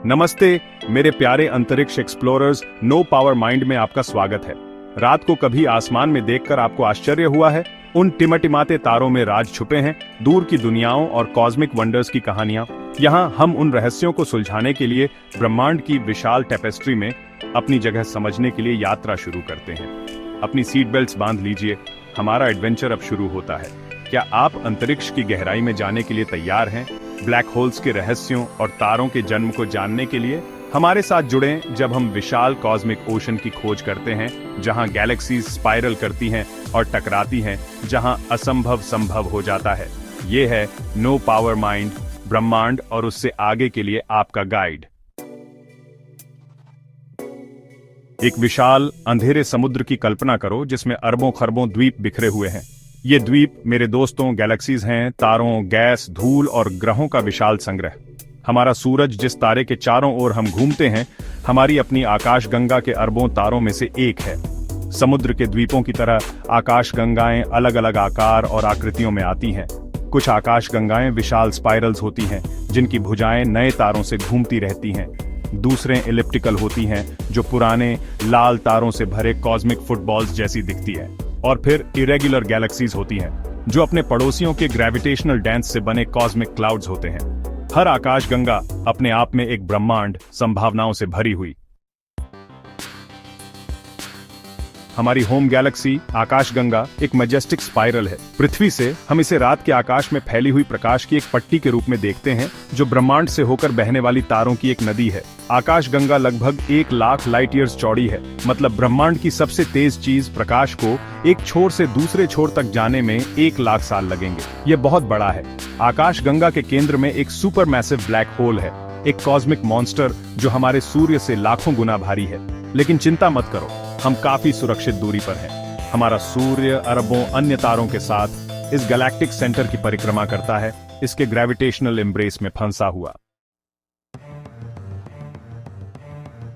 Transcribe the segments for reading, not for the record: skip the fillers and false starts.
नमस्ते मेरे प्यारे अंतरिक्ष एक्सप्लोरर्स, नो पावर माइंड में आपका स्वागत है। रात को कभी आसमान में देखकर आपको आश्चर्य हुआ है? उन टिमटिमाते तारों में राज छुपे हैं, दूर की दुनियाओं और कॉस्मिक वंडर्स की कहानियां। यहाँ हम उन रहस्यों को सुलझाने के लिए ब्रह्मांड की विशाल टेपेस्ट्री में अपनी जगह समझने के लिए यात्रा शुरू करते हैं। अपनी सीट बेल्ट्स बांध लीजिए, हमारा एडवेंचर अब शुरू होता है। क्या आप अंतरिक्ष की गहराई में जाने के लिए तैयार हैं? ब्लैक होल्स के रहस्यों और तारों के जन्म को जानने के लिए हमारे साथ जुड़ें जब हम विशाल कॉस्मिक ओशन की खोज करते हैं, जहां गैलेक्सीज स्पाइरल करती हैं और टकराती हैं, जहां असंभव संभव हो जाता है। ये है नो पावर माइंड, ब्रह्मांड और उससे आगे के लिए आपका गाइड। एक विशाल अंधेरे समुद्र की कल्पना करो जिसमें अरबों खरबों द्वीप बिखरे हुए हैं। ये द्वीप मेरे दोस्तों गैलेक्सीज हैं, तारों, गैस, धूल और ग्रहों का विशाल संग्रह। हमारा सूरज जिस तारे के चारों ओर हम घूमते हैं, हमारी अपनी आकाशगंगा के अरबों तारों में से एक है। समुद्र के द्वीपों की तरह आकाशगंगाएं अलग अलग आकार और आकृतियों में आती हैं। कुछ आकाशगंगाएं विशाल स्पाइरल्स होती हैं, जिनकी भुजाएं नए तारों से घूमती रहती हैं। दूसरे एलिप्टिकल होती हैं, जो पुराने लाल तारों से भरे कॉस्मिक फुटबॉल्स जैसी दिखती है। और फिर इरेगुलर गैलेक्सीज होती हैं, जो अपने पड़ोसियों के ग्रेविटेशनल डांस से बने कॉस्मिक क्लाउड्स होते हैं। हर आकाशगंगा अपने आप में एक ब्रह्मांड, संभावनाओं से भरी हुई। हमारी होम गैलेक्सी आकाशगंगा एक मैजेस्टिक स्पाइरल है। पृथ्वी से हम इसे रात के आकाश में फैली हुई प्रकाश की एक पट्टी के रूप में देखते हैं, जो ब्रह्मांड से होकर बहने वाली तारों की एक नदी है। आकाशगंगा लगभग 1 लाख लाइट ईयर्स चौड़ी है। मतलब ब्रह्मांड की सबसे तेज चीज प्रकाश को एक छोर से दूसरे छोर तक जाने में 1 लाख साल लगेंगे। ये बहुत बड़ा है। आकाशगंगा के केंद्र में एक सुपर मैसिव ब्लैक होल है, एक कॉस्मिक मॉन्स्टर जो हमारे सूर्य से लाखों गुना भारी है। लेकिन चिंता मत करो, हम काफी सुरक्षित दूरी पर हैं। हमारा सूर्य अरबों अन्य तारों के साथ इस गैलेक्टिक सेंटर की परिक्रमा करता है, इसके ग्रेविटेशनल एम्ब्रेस में फंसा हुआ।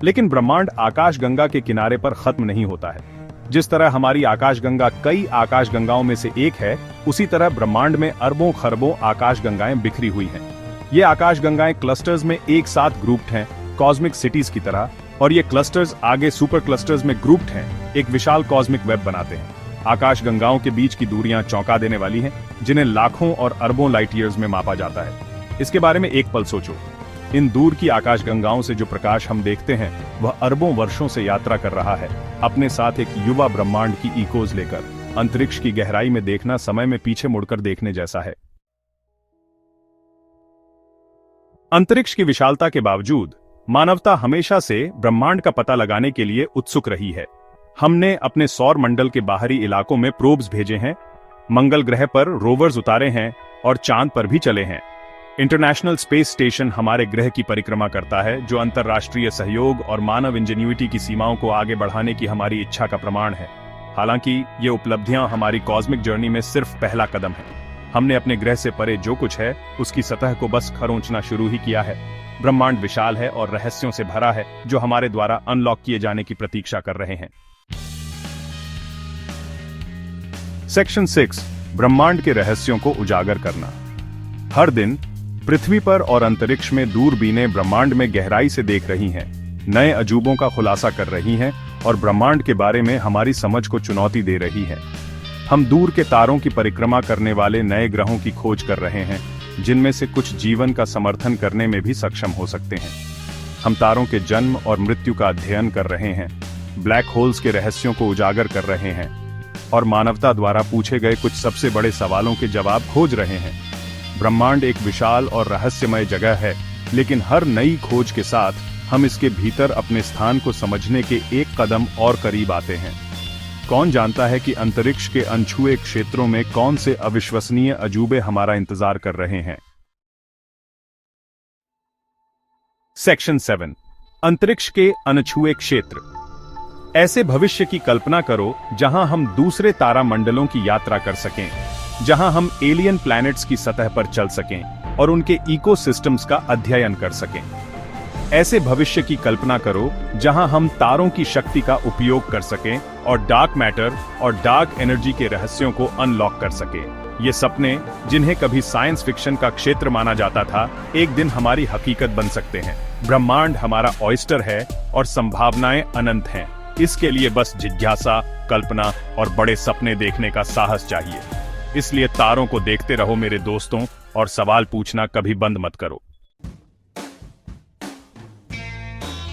लेकिन ब्रह्मांड आकाशगंगा के किनारे पर खत्म नहीं होता है। जिस तरह हमारी आकाशगंगा कई आकाशगंगाओं में से एक है, उसी तरह ब्रह्मांड में अरबों खरबों आकाशगंगाएं बिखरी हुई हैं। ये आकाशगंगाएं क्लस्टर्स में एक साथ ग्रुप्ड हैं, कॉस्मिक सिटीज की तरह, और ये क्लस्टर्स आगे सुपर क्लस्टर्स में ग्रुप्ड हैं, एक विशाल कॉस्मिक वेब बनाते हैं। आकाशगंगाओं के बीच की दूरियां चौंका देने वाली हैं, जिन्हें लाखों और अरबों लाइट ईयर्स में मापा जाता है। इसके बारे में एक पल सोचो। इन दूर की आकाशगंगाओं से जो प्रकाश हम देखते हैं, वह अरबों वर्षों से यात्रा कर रहा है, अपने साथ एक युवा ब्रह्मांड की इकोज लेकर। अंतरिक्ष की गहराई में देखना समय में पीछे मुड़कर देखने जैसा है। अंतरिक्ष की विशालता के बावजूद मानवता हमेशा से ब्रह्मांड का पता लगाने के लिए उत्सुक रही है। हमने अपने सौर मंडल के बाहरी इलाकों में प्रोब्स भेजे हैं, मंगल ग्रह पर रोवर्स उतारे हैं और चांद पर भी चले हैं। इंटरनेशनल स्पेस स्टेशन हमारे ग्रह की परिक्रमा करता है, जो अंतर्राष्ट्रीय सहयोग और मानव इंजेन्युइटी की सीमाओं को आगे बढ़ाने की हमारी इच्छा का प्रमाण है। हालांकि ये उपलब्धियां हमारी कॉस्मिक जर्नी में सिर्फ पहला कदम है। हमने अपने ग्रह से परे जो कुछ है, उसकी सतह को बस खरोंचना शुरू ही किया है। ब्रह्मांड विशाल है और रहस्यों से भरा है, जो हमारे द्वारा अनलॉक किए जाने की प्रतीक्षा कर रहे हैं। सेक्शन 6, ब्रह्मांड के रहस्यों को उजागर करना। हर दिन पृथ्वी पर और अंतरिक्ष में दूरबीनें ब्रह्मांड में गहराई से देख रही हैं, नए अजूबों का खुलासा कर रही हैं और ब्रह्मांड के बारे में हमारी समझ को चुनौती दे रही हैं। हम दूर के तारों की परिक्रमा करने वाले नए ग्रहों की खोज कर रहे हैं, जिनमें से कुछ जीवन का समर्थन करने में भी सक्षम हो सकते हैं। हम तारों के जन्म और मृत्यु का अध्ययन कर रहे हैं, ब्लैक होल्स के रहस्यों को उजागर कर रहे हैं और मानवता द्वारा पूछे गए कुछ सबसे बड़े सवालों के जवाब खोज रहे हैं। ब्रह्मांड एक विशाल और रहस्यमय जगह है, लेकिन हर नई खोज के साथ हम इसके भीतर अपने स्थान को समझने के एक कदम और करीब आते हैं। कौन जानता है कि अंतरिक्ष के अनछुए क्षेत्रों में कौन से अविश्वसनीय अजूबे हमारा इंतजार कर रहे हैं। सेक्शन 7, अंतरिक्ष के अनछुए क्षेत्र। ऐसे भविष्य की कल्पना करो जहां हम दूसरे तारामंडलों की यात्रा कर सकें, जहां हम एलियन प्लैनेट्स की सतह पर चल सकें और उनके इकोसिस्टम्स का अध्ययन कर सकें। ऐसे भविष्य की कल्पना करो जहां हम तारों की शक्ति का उपयोग कर सकें और डार्क मैटर और डार्क एनर्जी के रहस्यों को अनलॉक कर सकें। ये सपने, जिन्हें कभी साइंस फिक्शन का क्षेत्र माना जाता था, एक दिन हमारी हकीकत बन सकते हैं। ब्रह्मांड हमारा ऑयस्टर है और संभावनाएं अनंत हैं। इसके लिए बस जिज्ञासा, कल्पना और बड़े सपने देखने का साहस चाहिए। इसलिए तारों को देखते रहो मेरे दोस्तों, और सवाल पूछना कभी बंद मत करो।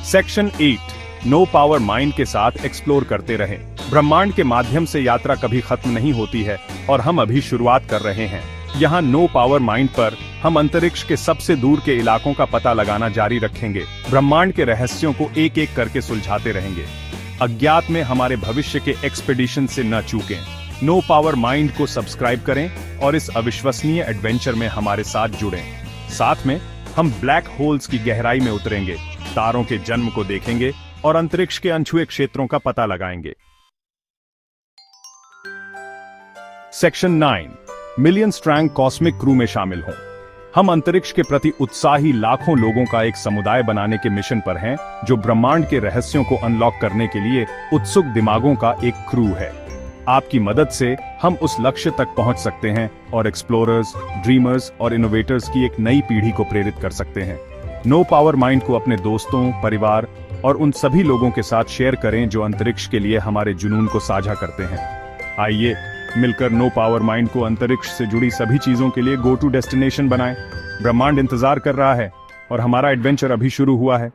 सेक्शन 8, नो पावर माइंड के साथ एक्सप्लोर करते रहें। ब्रह्मांड के माध्यम से यात्रा कभी खत्म नहीं होती है और हम अभी शुरुआत कर रहे हैं। यहाँ नो पावर माइंड पर हम अंतरिक्ष के सबसे दूर के इलाकों का पता लगाना जारी रखेंगे, ब्रह्मांड के रहस्यों को एक एक करके सुलझाते रहेंगे। अज्ञात में हमारे भविष्य के एक्सपेडिशन से न चूकें। नो पावर माइंड को सब्सक्राइब करें और इस अविश्वसनीय एडवेंचर में हमारे साथ जुड़ें। साथ में हम ब्लैक होल्स की गहराई में उतरेंगे, तारों के जन्म को देखेंगे और अंतरिक्ष के अनछुए क्षेत्रों का पता लगाएंगे। Section 9, million Strang cosmic crew में शामिल हों। हम अंतरिक्ष के प्रति उत्साही लाखों लोगों का एक समुदाय बनाने के मिशन पर हैं, जो ब्रह्मांड के रहस्यों को अनलॉक करने के लिए उत्सुक दिमागों का एक क्रू है। आपकी मदद से हम उस लक्ष्य तक पहुंच सकते हैं और एक्सप्लोरर्स, ड्रीमर्स और इनोवेटर्स की एक नई पीढ़ी को प्रेरित कर सकते हैं। नो पावर माइंड को अपने दोस्तों, परिवार और उन सभी लोगों के साथ शेयर करें जो अंतरिक्ष के लिए हमारे जुनून को साझा करते हैं। आइए मिलकर नो पावर माइंड को अंतरिक्ष से जुड़ी सभी चीजों के लिए गो टू डेस्टिनेशन बनाएं। ब्रह्मांड इंतजार कर रहा है और हमारा एडवेंचर अभी शुरू हुआ है।